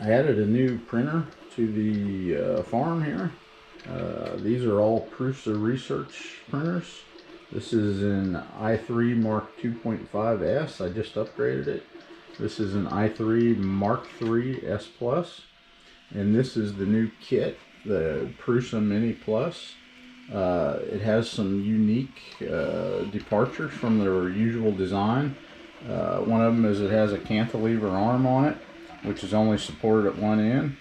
I added a new printer to the farm here. These are all Prusa research printers. This is an i3 Mark 2.5S. I just upgraded it. This is an i3 Mark 3 S Plus. And this is the new kit, the Prusa Mini Plus. It has some unique departures from their usual design. One of them is it has a cantilever arm on it, which is only supported at one end,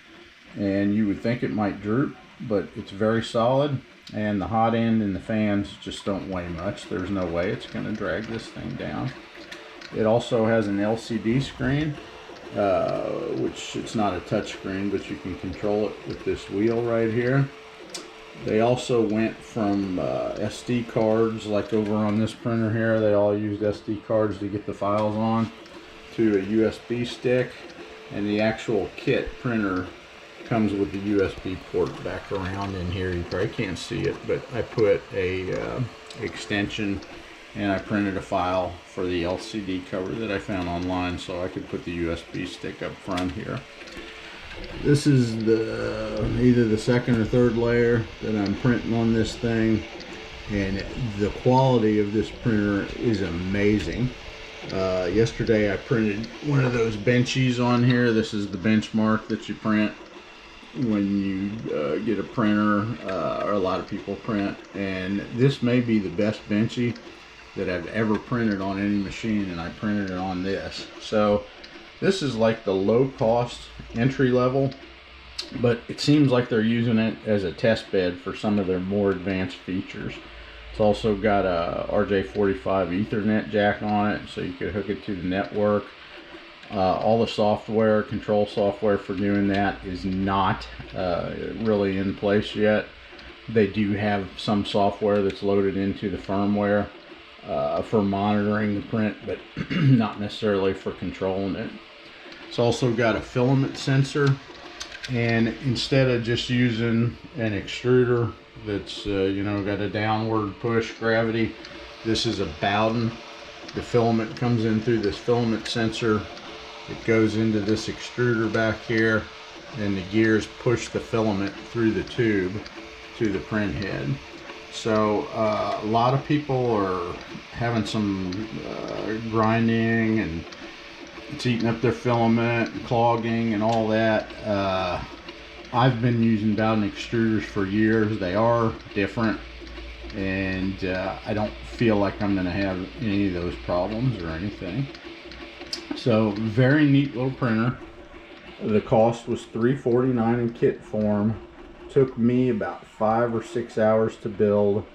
and you would think it might droop, but it's very solid, and the hot end and the fans just don't weigh much. There's no way it's going to drag this thing down. It also has an LCD screen, which it's not a touch screen, but you can control it with this wheel right here. They also went from SD cards, like over on this printer here, they all used SD cards to get the files on, to a USB stick, and the actual kit printer comes with the USB port back around in here. You probably can't see it, but I put a extension and I printed a file for the LCD cover that I found online so I could put the USB stick up front here. This is either the second or third layer that I'm printing on this thing, and the quality of this printer is amazing. Yesterday I printed one of those benchies on here. This is the benchmark that you print when you get a printer, or a lot of people print, and this may be the best benchy that I've ever printed on any machine, and I printed it on this. So this is like the low cost entry level, but it seems like they're using it as a test bed for some of their more advanced features. It's also got a RJ45 Ethernet jack on it, so you could hook it to the network. All the software, control software for doing that is not really in place yet. They do have some software that's loaded into the firmware for monitoring the print, but not necessarily for controlling it. It's also got a filament sensor, and instead of just using an extruder that's you know, got a downward push gravity, this is a Bowden. The filament comes in through this filament sensor. It goes into this extruder back here, and the gears push the filament through the tube to the print head. So a lot of people are having some grinding, and it's eating up their filament and clogging and all that. I've been using Bowden extruders for years. They are different, and I don't feel like I'm going to have any of those problems or anything. So very neat little printer. The cost was $349 in kit form. Took me about 5 or 6 hours to build.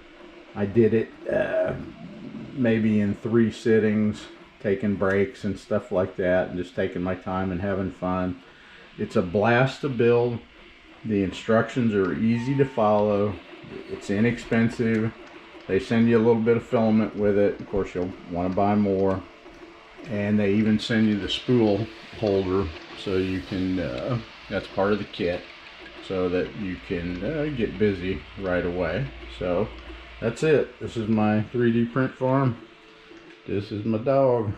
I did it maybe in 3 sittings, taking breaks and stuff like that, and just taking my time and having fun. It's a blast to build. The instructions are easy to follow. It's inexpensive. They send you a little bit of filament with it. Of course, you'll want to buy more. And they even send you the spool holder, so you can, that's part of the kit, so that you can get busy right away. So that's it. This is my 3D print farm. This is my dog.